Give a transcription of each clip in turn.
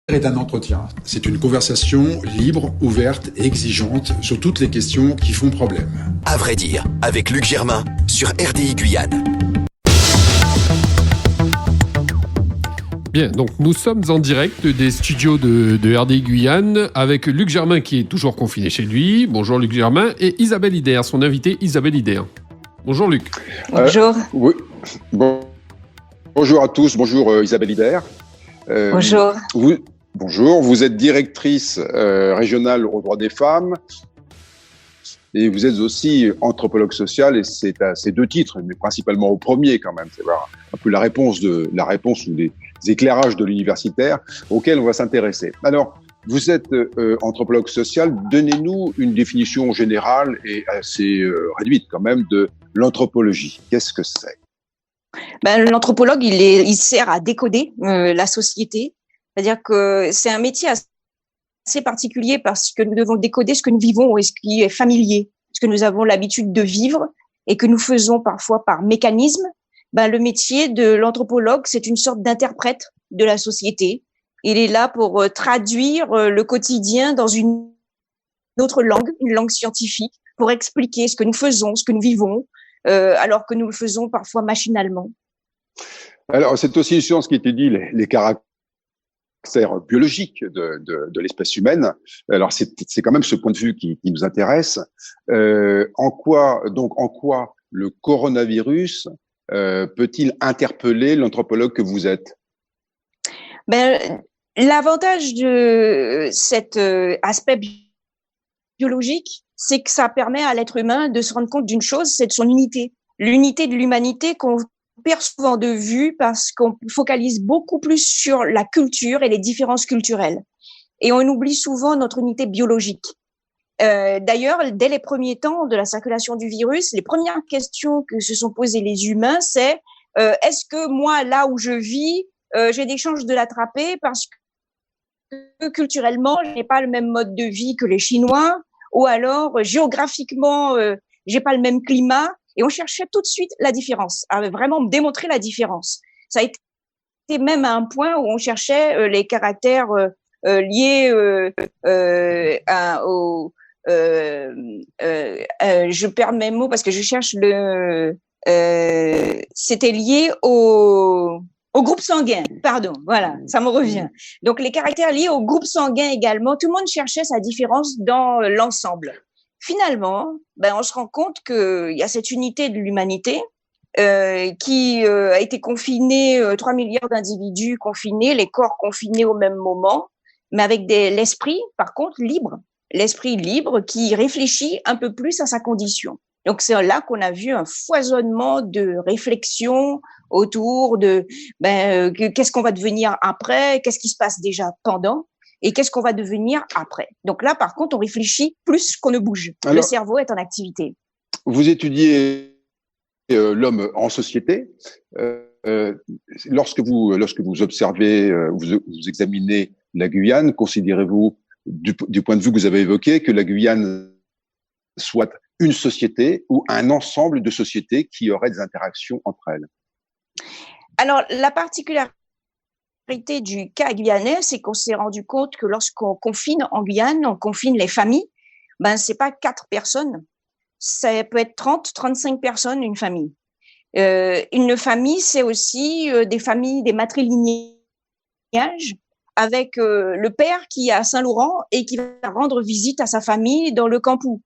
Est un entretien. C'est une conversation libre, ouverte et exigeante sur toutes les questions qui font problème. À vrai dire, avec Luc Germain sur RDI Guyane. Bien, donc nous sommes en direct des studios de RDI Guyane avec Luc Germain qui est toujours confiné chez lui. Bonjour Luc Germain. Et Isabelle Ider, son invitée Isabelle Ider. Bonjour Luc. Bonjour. Oui. Bonjour à tous, bonjour Isabelle Ider. Bonjour. Bonjour, vous êtes directrice régionale aux droits des femmes et vous êtes aussi anthropologue social, et c'est à ces deux titres, mais principalement au premier quand même, c'est un peu la réponse ou des éclairages de l'universitaire auxquels on va s'intéresser. Alors, vous êtes anthropologue social, donnez-nous une définition générale et assez réduite quand même de l'anthropologie. Qu'est-ce que c'est ? L'anthropologue, il sert à décoder la société. C'est-à-dire que c'est un métier assez particulier parce que nous devons décoder ce que nous vivons et ce qui est familier, ce que nous avons l'habitude de vivre et que nous faisons parfois par mécanisme. Le métier de l'anthropologue, c'est une sorte d'interprète de la société. Il est là pour traduire le quotidien dans une autre langue, une langue scientifique, pour expliquer ce que nous faisons, ce que nous vivons, alors que nous le faisons parfois machinalement. Alors, c'est aussi une science qui étudie les caractères biologique de l'espèce humaine. Alors c'est quand même ce point de vue qui nous intéresse. En quoi le coronavirus peut-il interpeller l'anthropologue que vous êtes ? L'avantage de cet aspect biologique, c'est que ça permet à l'être humain de se rendre compte d'une chose, c'est de son unité. L'unité de l'humanité qu'on perd souvent de vue parce qu'on focalise beaucoup plus sur la culture et les différences culturelles. Et on oublie souvent notre unité biologique. D'ailleurs, dès les premiers temps de la circulation du virus, les premières questions que se sont posées les humains, c'est est-ce que moi, là où je vis, j'ai des chances de l'attraper parce que culturellement, je n'ai pas le même mode de vie que les Chinois, ou alors géographiquement, j'ai pas le même climat. Et on cherchait tout de suite la différence, à vraiment démontrer la différence. Ça a été même à un point où on cherchait les caractères liés je perds mes mots parce que je cherche c'était lié au groupe sanguin. Pardon, voilà, ça me revient. Donc les caractères liés au groupe sanguin également, tout le monde cherchait sa différence dans l'ensemble. Finalement, on se rend compte qu'il y a cette unité de l'humanité qui a été confinée, 3 milliards d'individus confinés, les corps confinés au même moment, mais avec l'esprit, par contre, libre. L'esprit libre qui réfléchit un peu plus à sa condition. Donc, c'est là qu'on a vu un foisonnement de réflexions autour de qu'est-ce qu'on va devenir après, qu'est-ce qui se passe déjà pendant, et qu'est-ce qu'on va devenir après. Donc là, par contre, on réfléchit plus qu'on ne bouge. Alors, le cerveau est en activité. Vous étudiez l'homme en société. Lorsque vous observez, vous examinez la Guyane, considérez-vous, du point de vue que vous avez évoqué, que la Guyane soit une société ou un ensemble de sociétés qui auraient des interactions entre elles ? Alors, la particularité du cas guyanais, c'est qu'on s'est rendu compte que lorsqu'on confine en Guyane, on confine les familles, c'est pas 4 personnes, ça peut être 30, 35 personnes, une famille. Une famille, c'est aussi des familles, des matrilinéages, avec le père qui est à Saint-Laurent et qui va rendre visite à sa famille dans le Campou.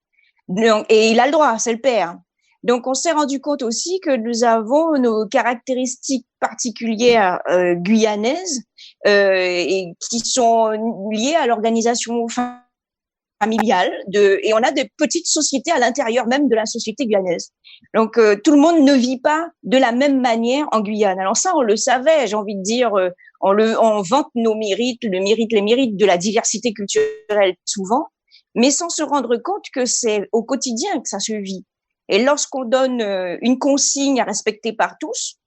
Et il a le droit, c'est le père. Donc, on s'est rendu compte aussi que nous avons nos caractéristiques particulières guyanaises et qui sont liées à l'organisation familiale et on a des petites sociétés à l'intérieur même de la société guyanaise. Donc, tout le monde ne vit pas de la même manière en Guyane. Alors ça, on le savait, j'ai envie de dire, on vante nos mérites, les mérites de la diversité culturelle souvent, mais sans se rendre compte que c'est au quotidien que ça se vit. Et lorsqu'on donne une consigne à respecter par tous,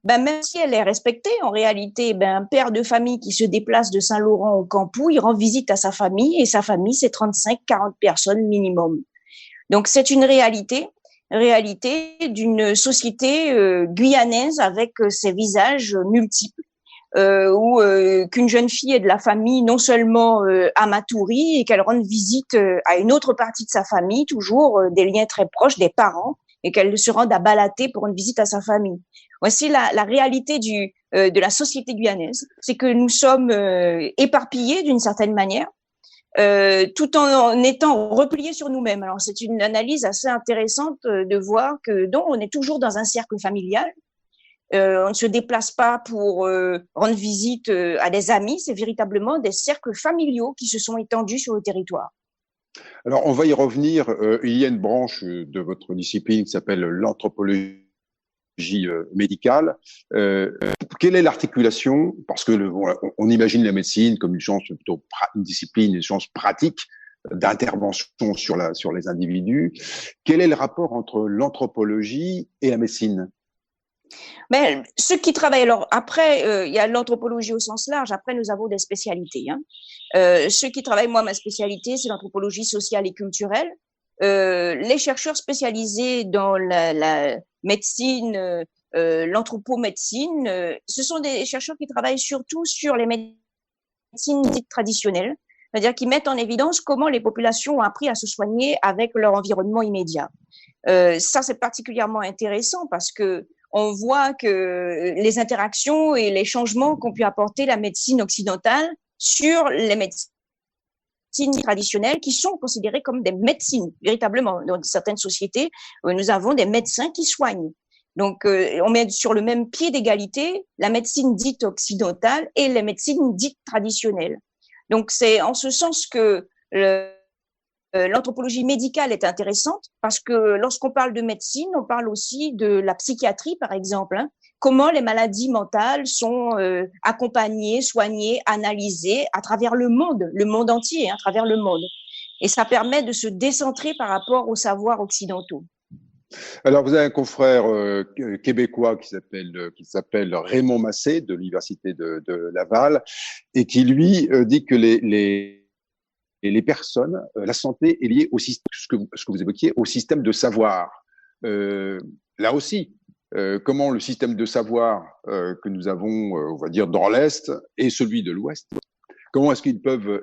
même si elle est respectée, en réalité, un père de famille qui se déplace de Saint-Laurent au Campou, il rend visite à sa famille et sa famille, c'est 35-40 personnes minimum. Donc, c'est une réalité d'une société guyanaise avec ses visages multiples. ou qu'une jeune fille ait de la famille non seulement à Matoury et qu'elle rende visite à une autre partie de sa famille, toujours des liens très proches des parents, et qu'elle se rende à Balaté pour une visite à sa famille. Voici la réalité de la société guyanaise, c'est que nous sommes éparpillés d'une certaine manière, tout en étant repliés sur nous-mêmes. Alors c'est une analyse assez intéressante de voir que donc on est toujours dans un cercle familial. On ne se déplace pas pour rendre visite à des amis, c'est véritablement des cercles familiaux qui se sont étendus sur le territoire. Alors, on va y revenir. Il y a une branche de votre discipline qui s'appelle l'anthropologie médicale. Quelle est l'articulation? Parce que on imagine la médecine comme une science plutôt une discipline, une science pratique d'intervention sur les individus. Quel est le rapport entre l'anthropologie et la médecine? Mais ceux qui travaillent, alors après, il y a l'anthropologie au sens large, après nous avons des spécialités. Ceux qui travaillent, moi, ma spécialité, c'est l'anthropologie sociale et culturelle. Les chercheurs spécialisés dans la médecine, l'anthropomédecine, ce sont des chercheurs qui travaillent surtout sur les médecines dites traditionnelles, c'est-à-dire qui mettent en évidence comment les populations ont appris à se soigner avec leur environnement immédiat. Ça, c'est particulièrement intéressant parce que on voit que les interactions et les changements qu'ont pu apporter la médecine occidentale sur les médecines traditionnelles qui sont considérées comme des médecines, véritablement. Dans certaines sociétés, nous avons des médecins qui soignent. Donc, on met sur le même pied d'égalité la médecine dite occidentale et les médecines dites traditionnelles. Donc, c'est en ce sens que l'anthropologie médicale est intéressante parce que lorsqu'on parle de médecine, on parle aussi de la psychiatrie, par exemple. Comment les maladies mentales sont accompagnées, soignées, analysées à travers le monde entier, à travers le monde. Et ça permet de se décentrer par rapport aux savoirs occidentaux. Alors, vous avez un confrère québécois qui s'appelle Raymond Massé de l'Université de Laval et qui, lui, dit que les personnes, la santé est liée au système, ce que vous évoquiez, au système de savoir. Là aussi, comment le système de savoir que nous avons, on va dire, dans l'Est et celui de l'Ouest, comment est-ce qu'ils peuvent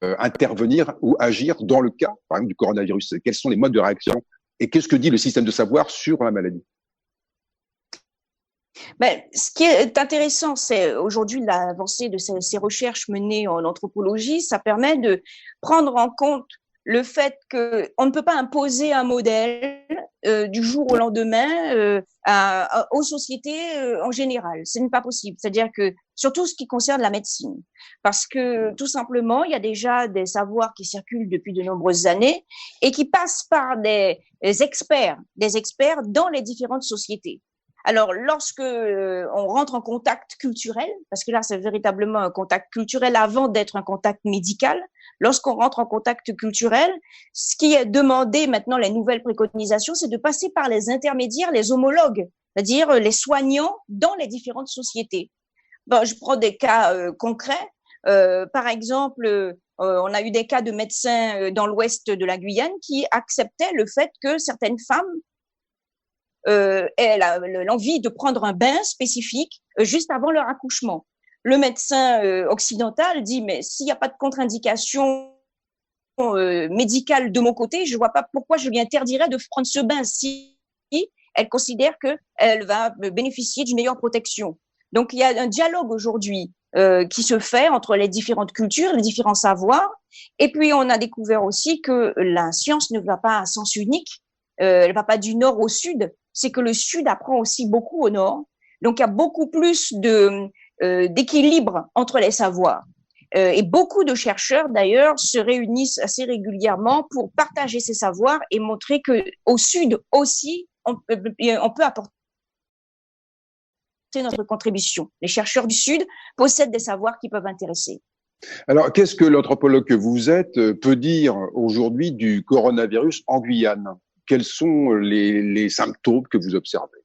intervenir ou agir dans le cas, par exemple, du coronavirus? Quels sont les modes de réaction et qu'est-ce que dit le système de savoir sur la maladie? Ben, ce qui est intéressant, c'est aujourd'hui l'avancée de ces recherches menées en anthropologie, ça permet de prendre en compte le fait qu'on ne peut pas imposer un modèle du jour au lendemain aux sociétés en général. Ce n'est pas possible. C'est-à-dire que surtout ce qui concerne la médecine, parce que tout simplement, il y a déjà des savoirs qui circulent depuis de nombreuses années et qui passent par des experts dans les différentes sociétés. Alors, lorsque on rentre en contact culturel, parce que là, c'est véritablement un contact culturel avant d'être un contact médical, lorsqu'on rentre en contact culturel, ce qui est demandé maintenant, les nouvelles préconisations, c'est de passer par les intermédiaires, les homologues, c'est-à-dire les soignants dans les différentes sociétés. Bon, je prends des cas concrets. Par exemple, on a eu des cas de médecins dans l'ouest de la Guyane qui acceptaient le fait que certaines femmes aient l'envie de prendre un bain spécifique juste avant leur accouchement. Le médecin occidental dit, mais s'il n'y a pas de contre-indication médicale de mon côté, je ne vois pas pourquoi je lui interdirais de prendre ce bain si elle considère qu'elle va bénéficier d'une meilleure protection. Donc, il y a un dialogue aujourd'hui qui se fait entre les différentes cultures, les différents savoirs. Et puis, on a découvert aussi que la science ne va pas à sens unique, elle ne va pas du nord au sud, c'est que le sud apprend aussi beaucoup au nord. Donc, il y a beaucoup plus d'équilibre entre les savoirs. Et beaucoup de chercheurs, d'ailleurs, se réunissent assez régulièrement pour partager ces savoirs et montrer qu'au sud aussi, on peut apporter notre contribution. Les chercheurs du Sud possèdent des savoirs qui peuvent intéresser. Alors, qu'est-ce que l'anthropologue que vous êtes peut dire aujourd'hui du coronavirus en Guyane? Quels sont les symptômes que vous observez?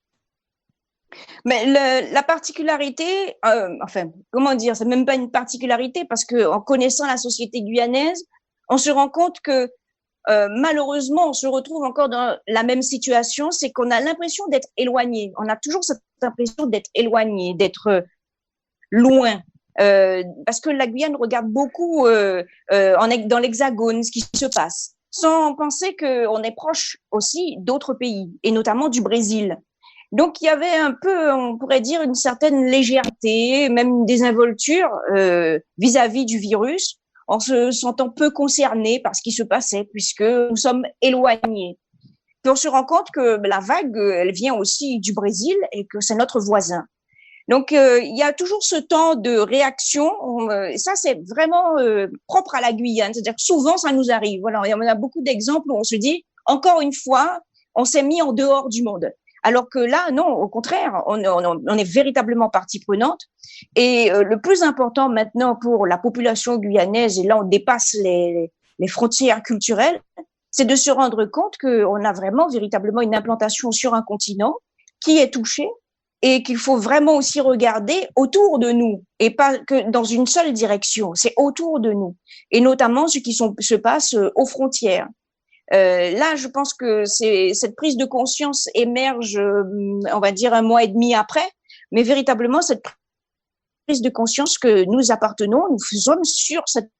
Mais la particularité, enfin, comment dire, c'est même pas une particularité parce que en connaissant la société guyanaise, on se rend compte que malheureusement, on se retrouve encore dans la même situation, c'est qu'on a l'impression d'être éloigné. On a toujours cette impression d'être éloigné, d'être loin. Parce que la Guyane regarde beaucoup dans l'Hexagone ce qui se passe, sans penser qu'on est proche aussi d'autres pays, et notamment du Brésil. Donc, il y avait un peu, on pourrait dire, une certaine légèreté, même une désinvolture vis-à-vis du virus, en se sentant peu concerné par ce qui se passait, puisque nous sommes éloignés. Puis on se rend compte que la vague, elle vient aussi du Brésil et que c'est notre voisin. Donc, il y a toujours ce temps de réaction. Ça, c'est vraiment propre à la Guyane. C'est-à-dire que souvent, ça nous arrive. Voilà, on a beaucoup d'exemples où on se dit, encore une fois, on s'est mis en dehors du monde. Alors que là, non, au contraire, on est véritablement partie prenante. Et le plus important maintenant pour la population guyanaise, et là, on dépasse les frontières culturelles, c'est de se rendre compte qu'on a vraiment véritablement une implantation sur un continent qui est touché, et qu'il faut vraiment aussi regarder autour de nous et pas que dans une seule direction. C'est autour de nous, et notamment ce qui se passe aux frontières. Là, je pense que cette prise de conscience émerge, on va dire 1 mois et demi après, mais véritablement cette prise de conscience que nous appartenons, nous sommes sur cette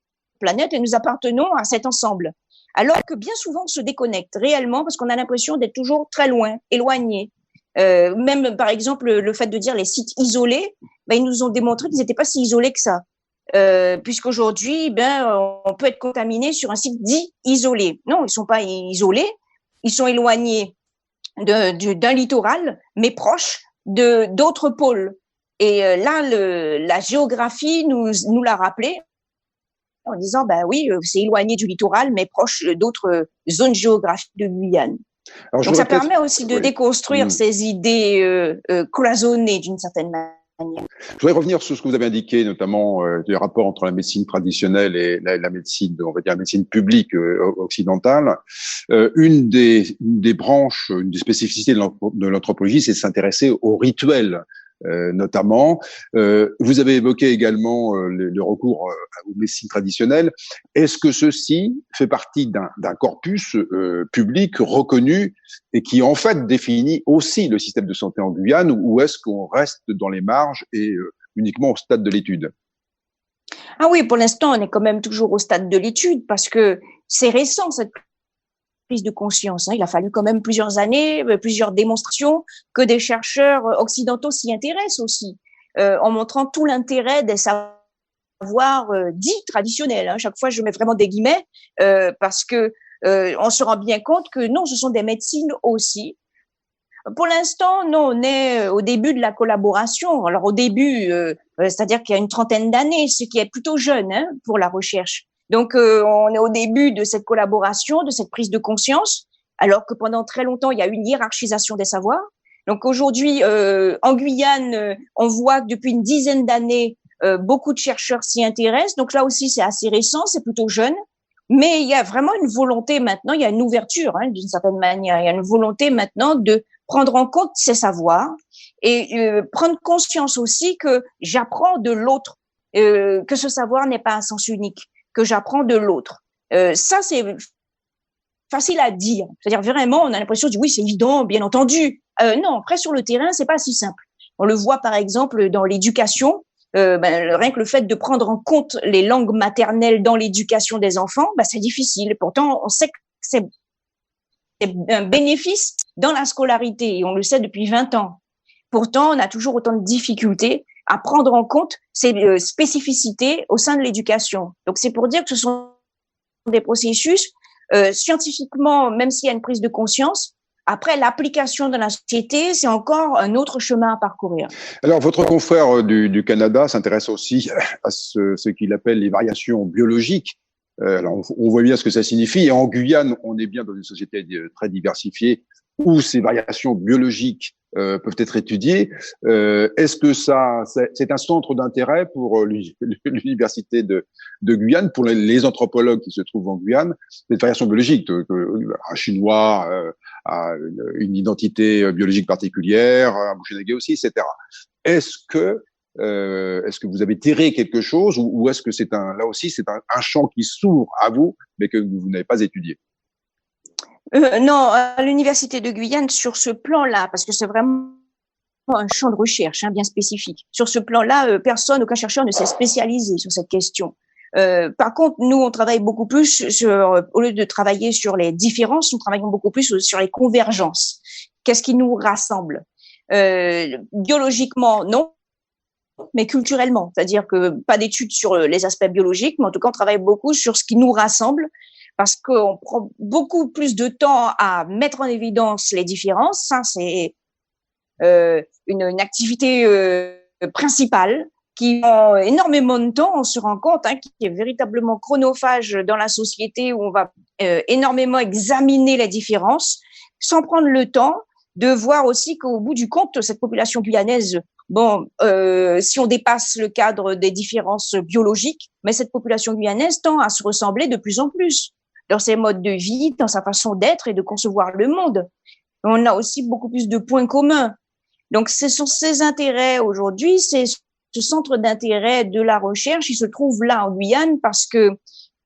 planète et nous appartenons à cet ensemble. Alors que bien souvent on se déconnecte réellement parce qu'on a l'impression d'être toujours très loin, éloigné. Même par exemple le fait de dire les sites isolés, ils nous ont démontré qu'ils n'étaient pas si isolés que ça. Puisqu'aujourd'hui, on peut être contaminé sur un site dit isolé. Non, ils sont pas isolés, ils sont éloignés d'un littoral, mais proches d'autres pôles. Et là, la géographie nous l'a rappelé en disant, oui, c'est éloigné du littoral, mais proche d'autres zones géographiques de Guyane. Alors, donc, ça permet aussi de déconstruire ces idées cloisonnées d'une certaine manière. Je voudrais revenir sur ce que vous avez indiqué, notamment du rapport entre la médecine traditionnelle et la médecine, on va dire la médecine publique occidentale. Une des branches, une des spécificités de l'anthropologie, c'est de s'intéresser aux rituels. Notamment. Vous avez évoqué également le recours aux médecines traditionnelles. Est-ce que ceci fait partie d'un corpus public reconnu et qui en fait définit aussi le système de santé en Guyane, ou est-ce qu'on reste dans les marges et uniquement au stade de l'étude? Ah oui, pour l'instant, on est quand même toujours au stade de l'étude parce que c'est récent cette prise de conscience. Il a fallu quand même plusieurs années, plusieurs démonstrations que des chercheurs occidentaux s'y intéressent aussi, en montrant tout l'intérêt des savoirs dits traditionnels. Chaque fois, je mets vraiment des guillemets parce que on se rend bien compte que non, ce sont des médecines aussi. Pour l'instant, non, on est au début de la collaboration. Alors au début, c'est-à-dire qu'il y a une trentaine d'années, ce qui est plutôt jeune pour la recherche. Donc, on est au début de cette collaboration, de cette prise de conscience, alors que pendant très longtemps, il y a eu une hiérarchisation des savoirs. Donc, aujourd'hui, en Guyane, on voit que depuis une dizaine d'années, beaucoup de chercheurs s'y intéressent. Donc, là aussi, c'est assez récent, c'est plutôt jeune. Mais il y a vraiment une volonté maintenant, il y a une ouverture d'une certaine manière. Il y a une volonté maintenant de prendre en compte ces savoirs et prendre conscience aussi que j'apprends de l'autre, que ce savoir n'est pas un sens unique, que j'apprends de l'autre. Ça, c'est facile à dire. C'est-à-dire vraiment, on a l'impression de dire oui, c'est évident, bien entendu. Non, après sur le terrain, c'est pas si simple. On le voit par exemple dans l'éducation. Rien que le fait de prendre en compte les langues maternelles dans l'éducation des enfants, c'est difficile. Pourtant, on sait que c'est un bénéfice dans la scolarité et on le sait depuis 20 ans. Pourtant, on a toujours autant de difficultés à prendre en compte ces spécificités au sein de l'éducation. Donc, c'est pour dire que ce sont des processus scientifiquement, même s'il y a une prise de conscience, après, l'application dans la société, c'est encore un autre chemin à parcourir. Alors, votre confrère du Canada s'intéresse aussi à ce qu'il appelle les variations biologiques. Alors, on voit bien ce que ça signifie. Et en Guyane, on est bien dans une société très diversifiée où ces variations biologiques peuvent être étudiées. Est-ce que c'est un centre d'intérêt pour l'université de Guyane, pour les anthropologues qui se trouvent en Guyane, cette variation biologique, un Chinois a une identité biologique particulière, un Bouchenegé aussi, etc. Est-ce que vous avez tiré quelque chose, ou est-ce que là aussi c'est un champ qui s'ouvre à vous, mais que vous n'avez pas étudié? Non, à l'université de Guyane, sur ce plan-là, parce que c'est vraiment un champ de recherche bien spécifique. Sur ce plan-là, aucun chercheur ne s'est spécialisé sur cette question. Par contre, nous, on travaille beaucoup plus au lieu de travailler sur les différences, nous travaillons beaucoup plus sur les convergences. Qu'est-ce qui nous rassemble? Biologiquement, non, mais culturellement. C'est-à-dire que pas d'études sur les aspects biologiques, mais en tout cas, on travaille beaucoup sur ce qui nous rassemble, parce qu'on prend beaucoup plus de temps à mettre en évidence les différences. Ça, c'est une activité principale qui prend énormément de temps. On se rend compte qui est véritablement chronophage dans la société, où on va énormément examiner les différences sans prendre le temps de voir aussi qu'au bout du compte, cette population guyanaise, si on dépasse le cadre des différences biologiques, mais cette population guyanaise tend à se ressembler de plus en plus dans ses modes de vie, dans sa façon d'être et de concevoir le monde. On a aussi beaucoup plus de points communs. Donc, ce sont ces intérêts aujourd'hui, c'est ce centre d'intérêt de la recherche, il se trouve là en Guyane parce que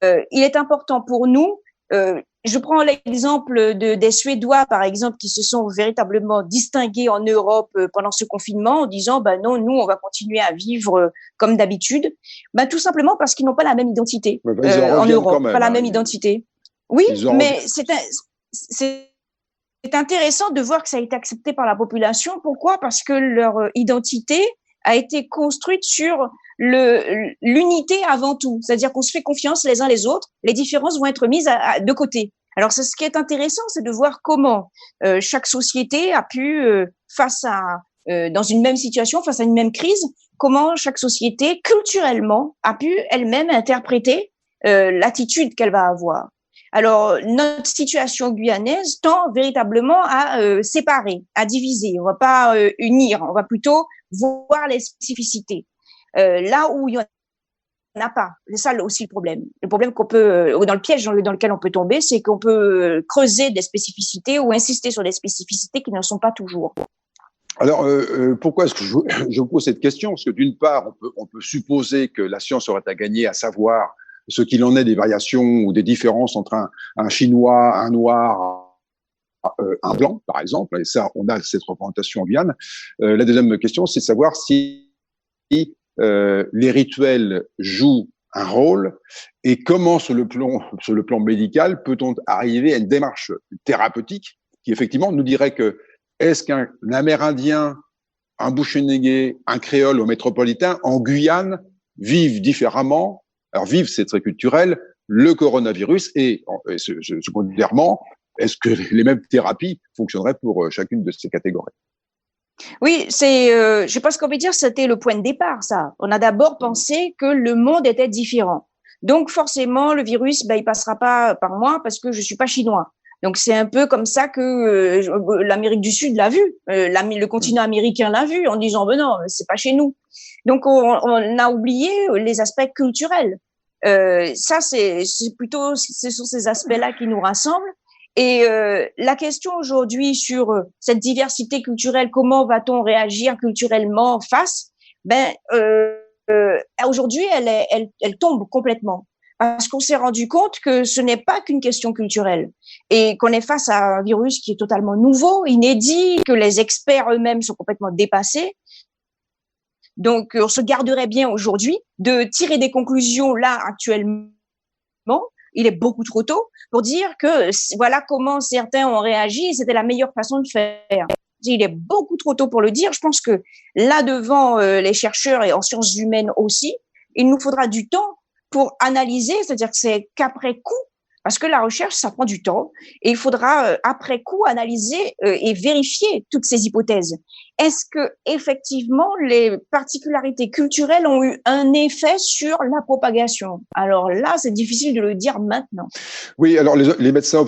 il est important pour nous. Je prends l'exemple des Suédois, par exemple, qui se sont véritablement distingués en Europe pendant ce confinement en disant, non, nous, on va continuer à vivre comme d'habitude. Tout simplement parce qu'ils n'ont pas la même identité en Europe, pas la même identité. Oui, mais c'est intéressant de voir que ça a été accepté par la population. Pourquoi? Parce que leur identité a été construite sur l'unité avant tout. C'est-à-dire qu'on se fait confiance les uns les autres. Les différences vont être mises de côté. Alors, ce qui est intéressant, c'est de voir comment chaque société a pu, dans une même situation, face à une même crise, comment chaque société, culturellement, a pu elle-même interpréter l'attitude qu'elle va avoir. Alors, notre situation guyanaise tend véritablement à séparer, à diviser. On va pas unir, on va plutôt voir les spécificités. Là où il y en a pas. C'est ça aussi le problème. Le problème qu'on peut, dans le piège dans lequel on peut tomber, c'est qu'on peut creuser des spécificités ou insister sur des spécificités qui ne sont pas toujours. Alors, pourquoi est-ce que je vous pose cette question? Parce que d'une part, on peut supposer que la science aurait à gagner à savoir ce qu'il en est des variations ou des différences entre un Chinois, un Noir, un Blanc, par exemple. Et ça, on a cette représentation en Guyane. La deuxième question, c'est de savoir si les rituels jouent un rôle et comment, sur le plan médical, peut-on arriver à une démarche thérapeutique qui, effectivement, nous dirait que est-ce qu'un Amérindien, un Boucher-Négué, un Créole ou métropolitain, en Guyane, vivent différemment? Alors, vivre, c'est très culturel, le coronavirus, et secondairement, est-ce que les mêmes thérapies fonctionneraient pour chacune de ces catégories? Oui, je sais pas ce qu'on veut dire, c'était le point de départ, ça. On a d'abord pensé que le monde était différent. Donc, forcément, le virus, il passera pas par moi parce que je suis pas chinois. Donc, c'est un peu comme ça que l'Amérique du Sud l'a vu, le continent américain l'a vu en disant, non, c'est pas chez nous. Donc, on a oublié les aspects culturels. Ça, ce sont ces aspects-là qui nous rassemblent. Et la question aujourd'hui sur cette diversité culturelle, comment va-t-on réagir culturellement face? Aujourd'hui, elle tombe complètement. Parce qu'on s'est rendu compte que ce n'est pas qu'une question culturelle et qu'on est face à un virus qui est totalement nouveau, inédit, que les experts eux-mêmes sont complètement dépassés. Donc, on se garderait bien aujourd'hui de tirer des conclusions là actuellement. Il est beaucoup trop tôt pour dire que voilà comment certains ont réagi et c'était la meilleure façon de faire. Il est beaucoup trop tôt pour le dire. Je pense que là devant les chercheurs et en sciences humaines aussi, il nous faudra du temps pour analyser, c'est-à-dire que c'est qu'après coup, parce que la recherche, ça prend du temps, et il faudra après coup analyser et vérifier toutes ces hypothèses. Est-ce que effectivement les particularités culturelles ont eu un effet sur la propagation? Alors là, c'est difficile de le dire maintenant. Oui, alors les médecins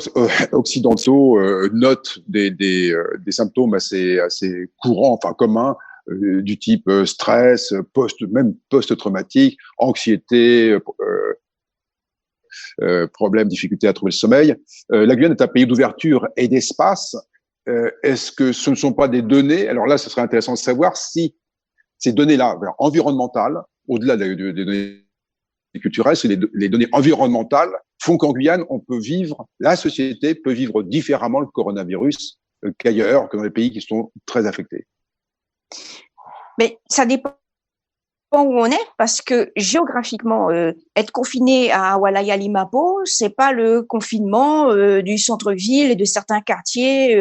occidentaux notent des symptômes assez courants, enfin communs, du type stress, même post-traumatique, anxiété, problème, difficulté à trouver le sommeil. La Guyane est un pays d'ouverture et d'espace. Est-ce que ce ne sont pas des données? Alors là, ce serait intéressant de savoir si ces données-là, environnementales, au-delà des données culturelles, c'est les données environnementales font qu'en Guyane, la société peut vivre différemment le coronavirus qu'ailleurs, que dans les pays qui sont très affectés. Mais ça dépend où on est, parce que géographiquement, être confiné à Walaya-Limapo, c'est pas le confinement du centre-ville et de certains quartiers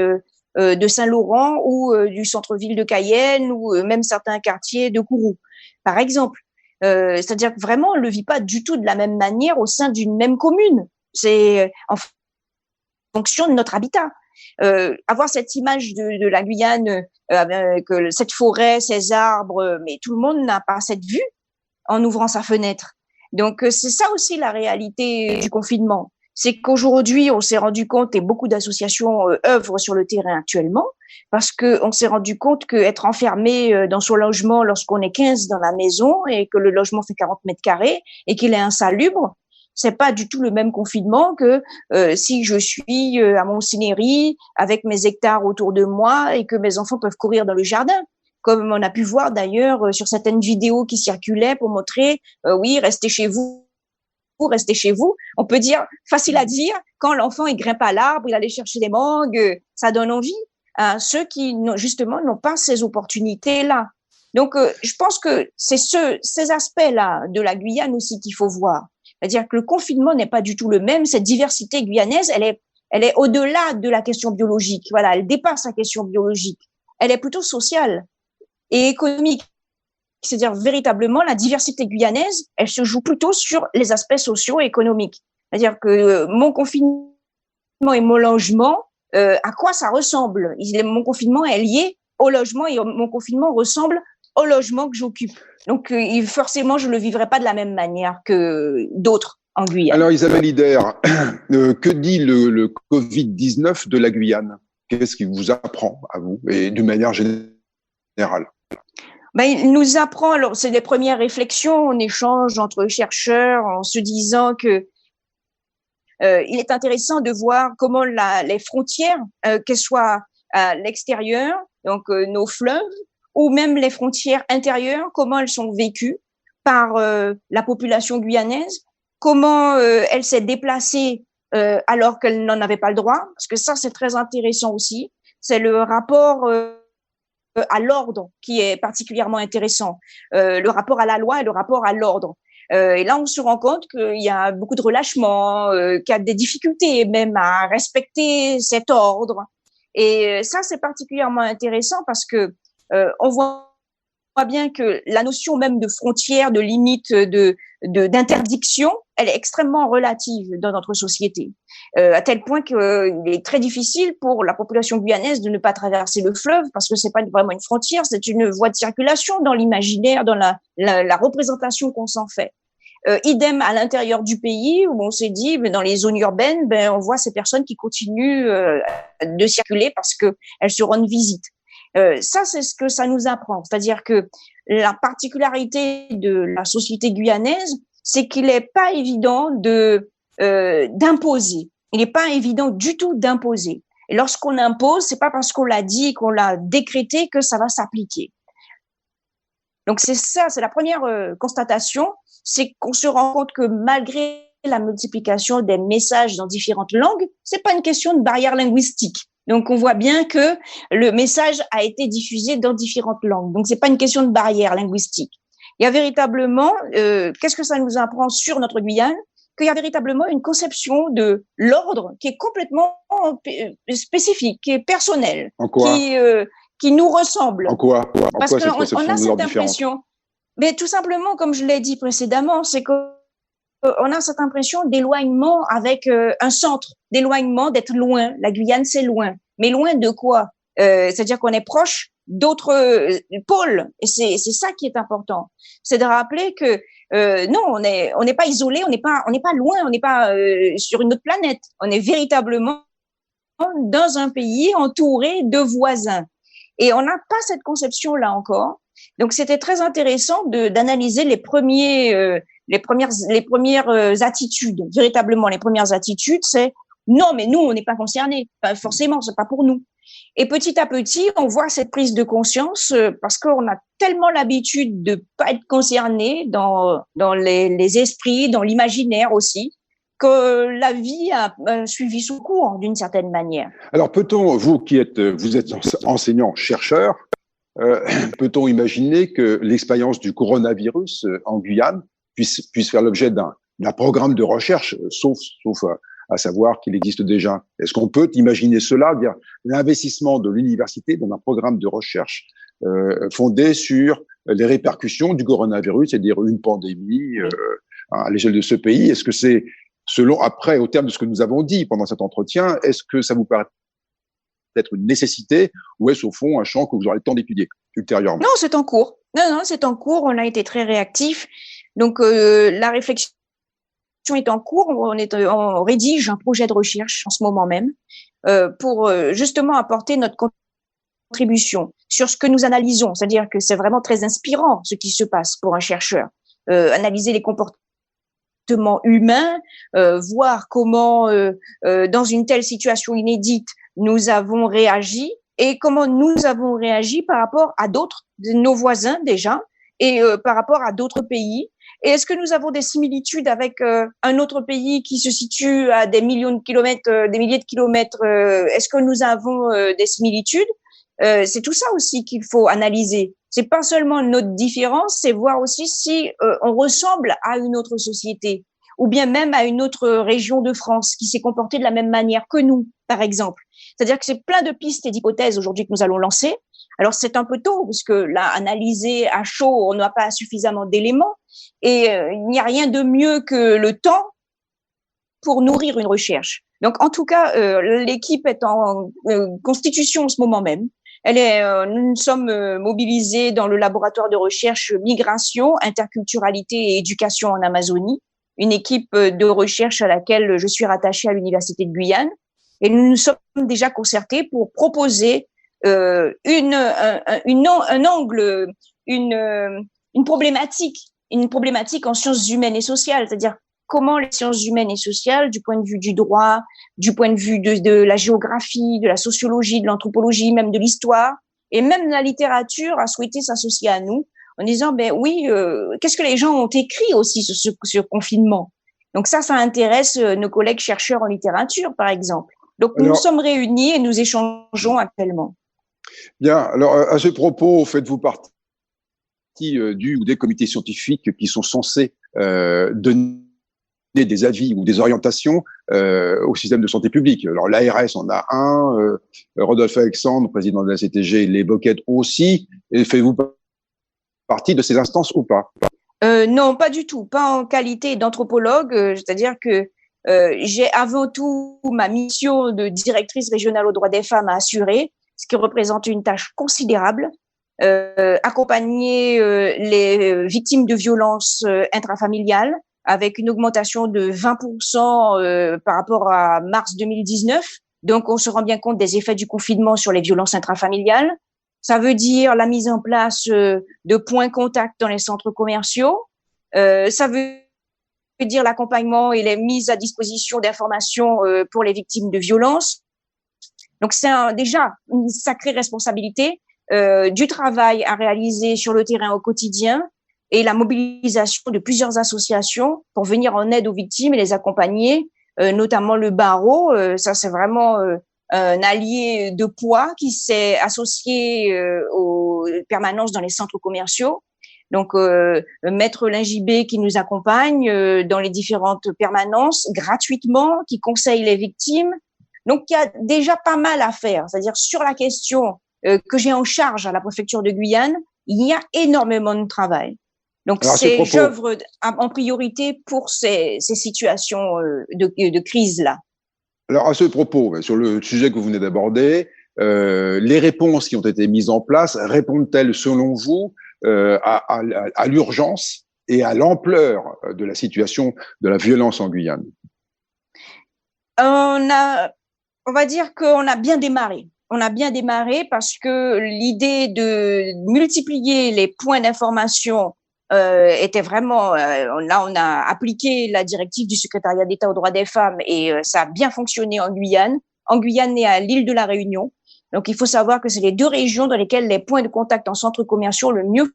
de Saint-Laurent ou du centre-ville de Cayenne ou même certains quartiers de Kourou, par exemple. C'est-à-dire que vraiment, on ne le vit pas du tout de la même manière au sein d'une même commune. C'est en fonction de notre habitat. Avoir cette image de la Guyane avec cette forêt, ces arbres, mais tout le monde n'a pas cette vue en ouvrant sa fenêtre. Donc c'est ça aussi la réalité du confinement. C'est qu'aujourd'hui, on s'est rendu compte, et beaucoup d'associations œuvrent sur le terrain actuellement, parce que on s'est rendu compte qu'être enfermé dans son logement lorsqu'on est 15 dans la maison et que le logement fait 40 mètres carrés et qu'il est insalubre, c'est pas du tout le même confinement que si je suis à Montsinéry avec mes hectares autour de moi et que mes enfants peuvent courir dans le jardin. Comme on a pu voir d'ailleurs sur certaines vidéos qui circulaient pour montrer, oui, restez chez vous, restez chez vous. On peut dire, facile à dire, quand l'enfant il grimpe à l'arbre, il allait chercher des mangues, ça donne envie à ceux qui justement n'ont pas ces opportunités-là. Donc, je pense que c'est ces aspects-là de la Guyane aussi qu'il faut voir. C'est-à-dire que le confinement n'est pas du tout le même. Cette diversité guyanaise, elle est au-delà de la question biologique. Voilà, elle dépasse la question biologique. Elle est plutôt sociale et économique. C'est-à-dire véritablement la diversité guyanaise, elle se joue plutôt sur les aspects sociaux et économiques. C'est-à-dire que mon confinement et mon logement, à quoi ça ressemble? Mon confinement est lié au logement et mon confinement ressemble au logement que j'occupe. Donc, forcément, je ne le vivrai pas de la même manière que d'autres en Guyane. Alors, Isabelle Ider, que dit le Covid-19 de la Guyane? Qu'est-ce qu'il vous apprend à vous et d'une manière générale? Il nous apprend, alors c'est les premières réflexions, on échange entre chercheurs en se disant que il est intéressant de voir comment les frontières, qu'elles soient à l'extérieur, donc nos fleuves, ou même les frontières intérieures, comment elles sont vécues par la population guyanaise, comment elle s'est déplacée alors qu'elle n'en avait pas le droit, parce que ça c'est très intéressant aussi, c'est le rapport à l'ordre qui est particulièrement intéressant, le rapport à la loi et le rapport à l'ordre. Et là, on se rend compte qu'il y a beaucoup de relâchement, qu'il y a des difficultés même à respecter cet ordre. Et ça, c'est particulièrement intéressant parce que on voit bien que la notion même de frontière, de limite, d'interdiction, elle est extrêmement relative dans notre société, à tel point qu'il est très difficile pour la population guyanaise de ne pas traverser le fleuve parce que c'est pas vraiment une frontière, c'est une voie de circulation dans l'imaginaire, dans la représentation qu'on s'en fait. Idem à l'intérieur du pays où on s'est dit, dans les zones urbaines, on voit ces personnes qui continuent de circuler parce que elles se rendent visite. Ça, c'est ce que ça nous apprend. C'est-à-dire que la particularité de la société guyanaise, c'est qu'il n'est pas évident d'imposer. Il n'est pas évident du tout d'imposer. Et lorsqu'on impose, c'est pas parce qu'on l'a dit, qu'on l'a décrété que ça va s'appliquer. Donc c'est ça, c'est la première constatation, c'est qu'on se rend compte que malgré la multiplication des messages dans différentes langues, c'est pas une question de barrière linguistique. Donc, on voit bien que le message a été diffusé dans différentes langues. Donc, c'est pas une question de barrière linguistique. Il y a véritablement, qu'est-ce que ça nous apprend sur notre Guyane? Qu'il y a véritablement une conception de l'ordre qui est complètement spécifique, qui est personnelle, qui nous ressemble. En quoi Parce qu'on a cette impression. Mais tout simplement, comme je l'ai dit précédemment, c'est que on a cette impression d'éloignement avec un centre, d'éloignement, d'être loin. La Guyane, c'est loin. Mais loin de quoi? C'est-à-dire qu'on est proche d'autres pôles. Et c'est ça qui est important. C'est de rappeler que non, on n'est pas isolé, on n'est pas loin, on n'est pas sur une autre planète. On est véritablement dans un pays entouré de voisins. Et on n'a pas cette conception-là encore. Donc, c'était très intéressant d'analyser les premières attitudes. Véritablement, les premières attitudes, c'est non, mais nous, on n'est pas concernés. Enfin, forcément, c'est pas pour nous. Et petit à petit, on voit cette prise de conscience parce qu'on a tellement l'habitude de pas être concerné dans les esprits, dans l'imaginaire aussi, que la vie a suivi son cours d'une certaine manière. Alors, peut-on, vous êtes enseignant-chercheur, peut-on imaginer que l'expérience du coronavirus en Guyane puisse faire l'objet d'un programme de recherche, sauf à savoir qu'il existe déjà? Est-ce qu'on peut imaginer cela, dire l'investissement de l'université dans un programme de recherche fondé sur les répercussions du coronavirus, c'est-à-dire une pandémie à l'échelle de ce pays? Est-ce que c'est, après, au terme de ce que nous avons dit pendant cet entretien, est-ce que ça vous paraît être une nécessité ou est-ce au fond un champ que vous aurez le temps d'étudier ultérieurement? Non, c'est en cours. Non, c'est en cours. On a été très réactifs. Donc, la réflexion est en cours. On rédige un projet de recherche en ce moment même pour justement apporter notre contribution sur ce que nous analysons. C'est-à-dire que c'est vraiment très inspirant ce qui se passe pour un chercheur. Analyser les comportements humains, voir comment dans une telle situation inédite nous avons réagi et comment nous avons réagi par rapport à d'autres, nos voisins déjà, et par rapport à d'autres pays. Et est-ce que nous avons des similitudes avec un autre pays qui se situe à des millions de kilomètres, des milliers de kilomètres? Est-ce que nous avons des similitudes? C'est tout ça aussi qu'il faut analyser. C'est pas seulement notre différence, c'est voir aussi si on ressemble à une autre société ou bien même à une autre région de France qui s'est comportée de la même manière que nous, par exemple. C'est-à-dire que c'est plein de pistes et d'hypothèses aujourd'hui que nous allons lancer. Alors c'est un peu tôt parce que là, analyser à chaud, on n'a pas suffisamment d'éléments et il n'y a rien de mieux que le temps pour nourrir une recherche. Donc en tout cas, l'équipe est en constitution en ce moment même. Nous sommes mobilisés dans le laboratoire de recherche migration, interculturalité et éducation en Amazonie, une équipe de recherche à laquelle je suis rattachée à l'Université de Guyane. Et nous nous sommes déjà concertés pour proposer un angle, une problématique en sciences humaines et sociales, c'est-à-dire comment les sciences humaines et sociales, du point de vue du droit, du point de vue de la géographie, de la sociologie, de l'anthropologie, même de l'histoire, et même la littérature a souhaité s'associer à nous en disant, ben oui, qu'est-ce que les gens ont écrit aussi sur ce confinement? Donc ça intéresse nos collègues chercheurs en littérature, par exemple. Donc nous sommes réunis et nous échangeons actuellement. Bien, alors à ce propos, faites-vous partie du ou des comités scientifiques qui sont censés donner des avis ou des orientations au système de santé publique? Alors l'ARS en a un, Rodolphe Alexandre, président de la CTG, l'évoquait aussi. Et faites-vous partie de ces instances ou pas? Non, pas du tout, pas en qualité d'anthropologue, c'est-à-dire que j'ai avant tout ma mission de directrice régionale aux droits des femmes à assurer, ce qui représente une tâche considérable, accompagner les victimes de violences intrafamiliales avec une augmentation de 20% par rapport à mars 2019. Donc, on se rend bien compte des effets du confinement sur les violences intrafamiliales. Ça veut dire la mise en place de points contact dans les centres commerciaux. Ça veut dire l'accompagnement et les mises à disposition d'informations pour les victimes de violences. Donc, c'est déjà une sacrée responsabilité, du travail à réaliser sur le terrain au quotidien et la mobilisation de plusieurs associations pour venir en aide aux victimes et les accompagner, notamment le barreau. Ça, c'est vraiment un allié de poids qui s'est associé aux permanences dans les centres commerciaux. Donc, Maître Lingibé qui nous accompagne dans les différentes permanences gratuitement, qui conseille les victimes. Donc, il y a déjà pas mal à faire. C'est-à-dire, sur la question que j'ai en charge à la préfecture de Guyane, il y a énormément de travail. Donc, j'œuvre en priorité pour ces situations de crise-là. Alors, à ce propos, sur le sujet que vous venez d'aborder, les réponses qui ont été mises en place répondent-elles, selon vous, à l'urgence et à l'ampleur de la situation de la violence en Guyane? On va dire qu'on a bien démarré. On a bien démarré parce que l'idée de multiplier les points d'information était vraiment là, on a appliqué la directive du secrétariat d'État aux droits des femmes et ça a bien fonctionné en Guyane et à l'île de la Réunion. Donc il faut savoir que c'est les deux régions dans lesquelles les points de contact en centres commerciaux le mieux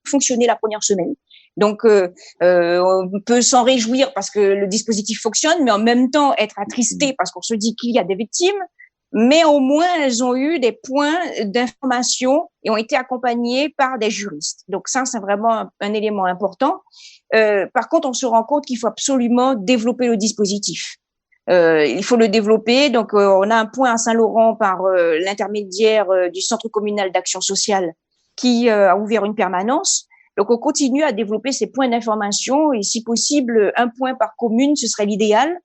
fonctionné la première semaine. Donc, on peut s'en réjouir parce que le dispositif fonctionne, mais en même temps être attristé parce qu'on se dit qu'il y a des victimes. Mais au moins, elles ont eu des points d'information et ont été accompagnées par des juristes. Donc ça, c'est vraiment un élément important. Par contre, on se rend compte qu'il faut absolument développer le dispositif. Il faut le développer. Donc, on a un point à Saint-Laurent par l'intermédiaire du Centre communal d'action sociale qui a ouvert une permanence. Donc, on continue à développer ces points d'information et si possible, un point par commune, ce serait l'idéal,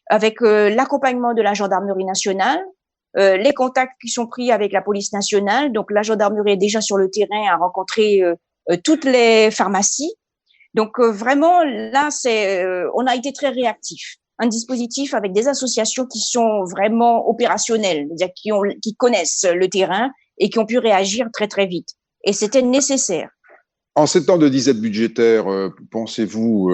avec l'accompagnement de la gendarmerie nationale, les contacts qui sont pris avec la police nationale. Donc, la gendarmerie est déjà sur le terrain à rencontrer toutes les pharmacies. Donc, vraiment, là, on a été très réactifs. Un dispositif avec des associations qui sont vraiment opérationnelles, c'est-à-dire qui connaissent le terrain et qui ont pu réagir très, très vite. Et c'était nécessaire. En ces temps de disette budgétaire, pensez-vous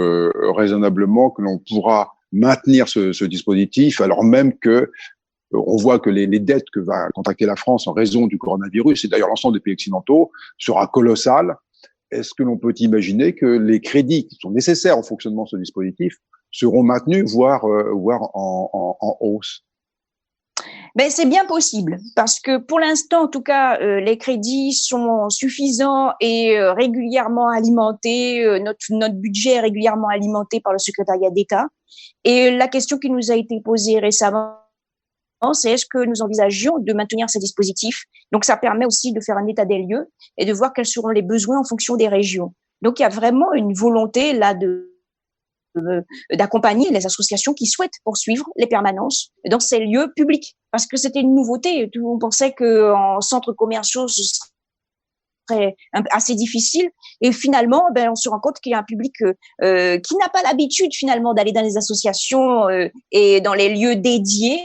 raisonnablement que l'on pourra maintenir ce dispositif alors même que on voit que les dettes que va contracter la France en raison du coronavirus, et d'ailleurs l'ensemble des pays occidentaux, sera colossale. Est-ce que l'on peut imaginer que les crédits qui sont nécessaires au fonctionnement de ce dispositif seront maintenus, voire en hausse? Ben, c'est bien possible parce que pour l'instant, en tout cas, les crédits sont suffisants et régulièrement alimentés. Notre budget est régulièrement alimenté par le secrétariat d'État. Et la question qui nous a été posée récemment, c'est est-ce que nous envisagions de maintenir ces dispositifs? Donc, ça permet aussi de faire un état des lieux et de voir quels seront les besoins en fonction des régions. Donc, il y a vraiment une volonté là d'accompagner les associations qui souhaitent poursuivre les permanences dans ces lieux publics. Parce que c'était une nouveauté. Tout le monde pensait qu'en centres commerciaux, ce serait assez difficile. Et finalement, on se rend compte qu'il y a un public qui n'a pas l'habitude finalement d'aller dans les associations et dans les lieux dédiés,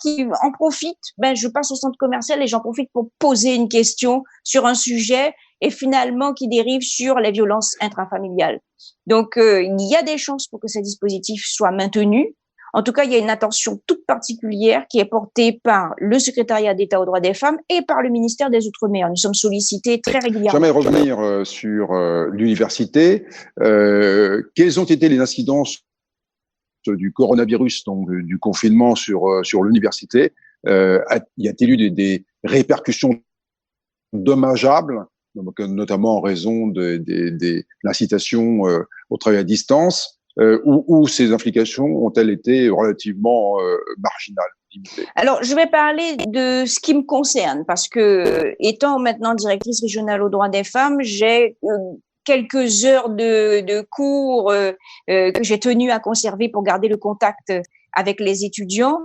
qui en profitent. Je passe au centre commercial et j'en profite pour poser une question sur un sujet et finalement qui dérive sur les violences intrafamiliales. Donc, il y a des chances pour que ces dispositifs soient maintenus. En tout cas, il y a une attention toute particulière qui est portée par le secrétariat d'État aux droits des femmes et par le ministère des Outre-mer. Nous sommes sollicités très régulièrement. J'aimerais revenir sur l'université. Quelles ont été les incidences du coronavirus, donc du confinement sur l'université? Y a-t-il eu des répercussions dommageables, notamment en raison de l'incitation au travail à distance, ou ces implications ont-elles été relativement marginales, limitées? Alors, je vais parler de ce qui me concerne, parce que étant maintenant directrice régionale aux droits des femmes, j'ai quelques heures de cours que j'ai tenu à conserver pour garder le contact avec les étudiants.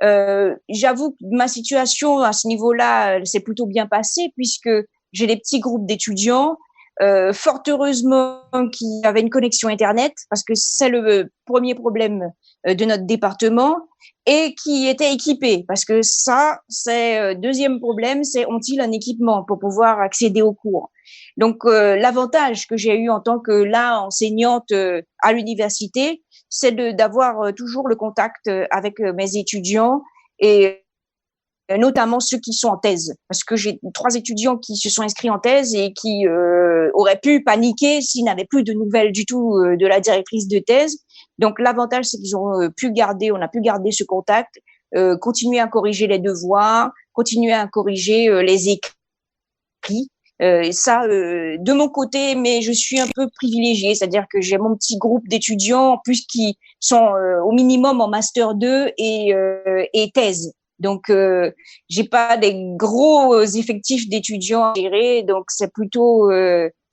J'avoue que ma situation à ce niveau-là s'est plutôt bien passée puisque j'ai des petits groupes d'étudiants, fort heureusement qui avaient une connexion Internet parce que c'est le premier problème de notre département et qui étaient équipés parce que ça, c'est deuxième problème, c'est ont-ils un équipement pour pouvoir accéder aux cours? Donc, l'avantage que j'ai eu en tant que enseignante à l'université, c'est d'avoir toujours le contact avec mes étudiants et notamment ceux qui sont en thèse. Parce que j'ai 3 étudiants qui se sont inscrits en thèse et qui auraient pu paniquer s'ils n'avaient plus de nouvelles du tout de la directrice de thèse. Donc, l'avantage, c'est qu'ils ont on a pu garder ce contact, continuer à corriger les devoirs, continuer à corriger les écrits. Et ça, de mon côté, mais je suis un peu privilégiée, c'est-à-dire que j'ai mon petit groupe d'étudiants, en plus qui sont au minimum en master 2 et thèse. Donc, j'ai pas des gros effectifs d'étudiants à gérer, donc c'est plutôt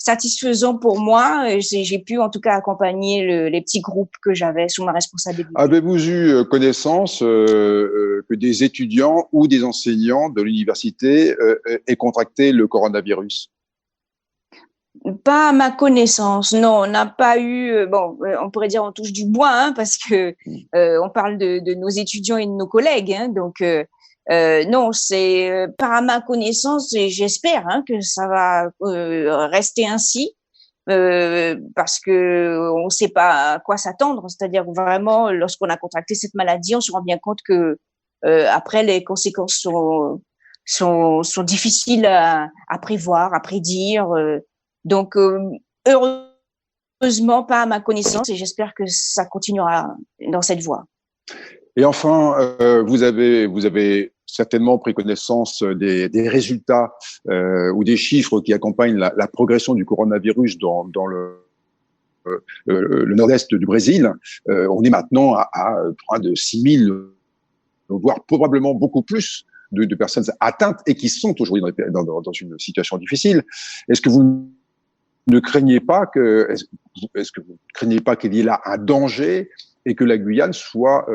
satisfaisant pour moi. J'ai pu en tout cas accompagner les petits groupes que j'avais sous ma responsabilité. Avez-vous eu connaissance que des étudiants ou des enseignants de l'université aient contracté le coronavirus? Pas à ma connaissance, non, on n'a pas eu. On pourrait dire on touche du bois, hein, parce que on parle de nos étudiants et de nos collègues, hein, donc non, c'est pas à ma connaissance et j'espère que ça va rester ainsi. Parce que on ne sait pas à quoi s'attendre, c'est-à-dire vraiment lorsqu'on a contracté cette maladie, on se rend bien compte que après les conséquences sont difficiles à prévoir, à prédire. Donc heureusement pas à ma connaissance, et j'espère que ça continuera dans cette voie. Et enfin, vous avez certainement pris connaissance des résultats ou des chiffres qui accompagnent la progression du coronavirus dans le nord-est du Brésil. On est maintenant à près de 6 000, voire probablement beaucoup plus de personnes atteintes et qui sont aujourd'hui dans une situation difficile. Est-ce que vous ne craignez pas qu'il y ait là un danger et que la Guyane soit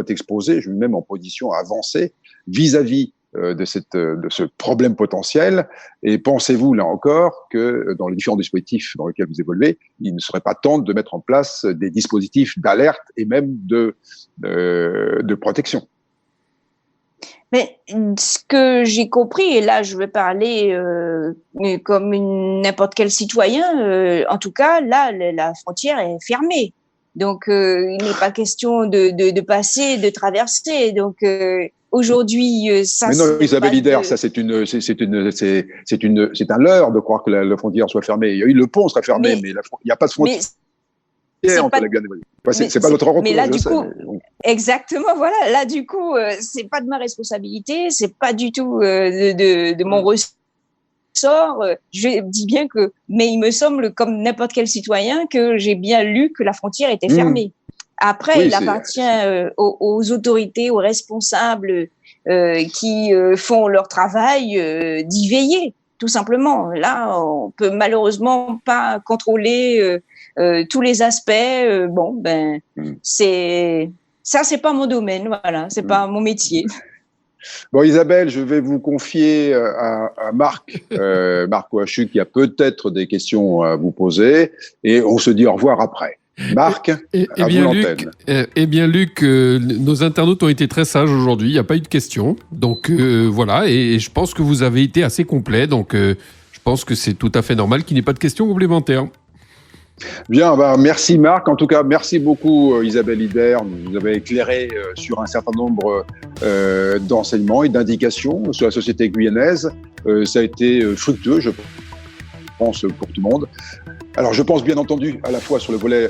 exposée, même en position avancée, vis-à-vis de ce problème potentiel? Et pensez-vous, là encore, que dans les différents dispositifs dans lesquels vous évoluez, il ne serait pas temps de mettre en place des dispositifs d'alerte et même de protection? Mais ce que j'ai compris, et là je vais parler comme n'importe quel citoyen, en tout cas, là, la frontière est fermée. Donc, il n'est pas question de passer, de traverser. Donc, aujourd'hui, ça. Mais non, Isabelle Ider, ça c'est un leurre de croire que la frontière soit fermée. Le pont serait fermé, mais il n'y a pas de frontière entre la Guyane et le Brésil. C'est pas notre retour. Mais là, du coup, exactement, voilà. Là, du coup, c'est pas de ma responsabilité, c'est pas du tout de mon ressort. Je dis bien mais il me semble, comme n'importe quel citoyen, que j'ai bien lu que la frontière était fermée. Après, oui, il appartient aux autorités, aux responsables qui font leur travail d'y veiller, tout simplement. Là, on peut malheureusement pas contrôler tous les aspects. C'est pas mon domaine, voilà, c'est pas mon métier. Bon, Isabelle, je vais vous confier à Marc Ouachuk, qui a peut-être des questions à vous poser, et on se dit au revoir après. Marc, à vous l'antenne. Luc, nos internautes ont été très sages aujourd'hui, il n'y a pas eu de questions, donc voilà, et je pense que vous avez été assez complet, donc je pense que c'est tout à fait normal qu'il n'y ait pas de questions complémentaires. Bien, merci Marc. En tout cas, merci beaucoup Isabelle Ider. Vous avez éclairé sur un certain nombre d'enseignements et d'indications sur la société guyanaise. Ça a été fructueux, je pense, pour tout le monde. Alors, je pense bien entendu à la fois sur le volet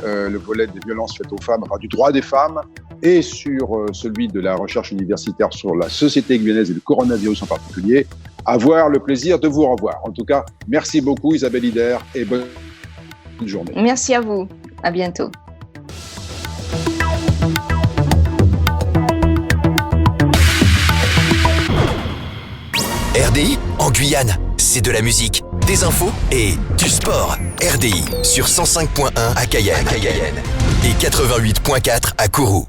des violences faites aux femmes, du droit des femmes, et sur celui de la recherche universitaire sur la société guyanaise et le coronavirus en particulier. Avoir le plaisir de vous revoir. En tout cas, merci beaucoup Isabelle Ider et bonne journée. Merci à vous. À bientôt. RDI en Guyane, c'est de la musique, des infos et du sport. RDI sur 105.1 à Cayenne et 88.4 à Kourou.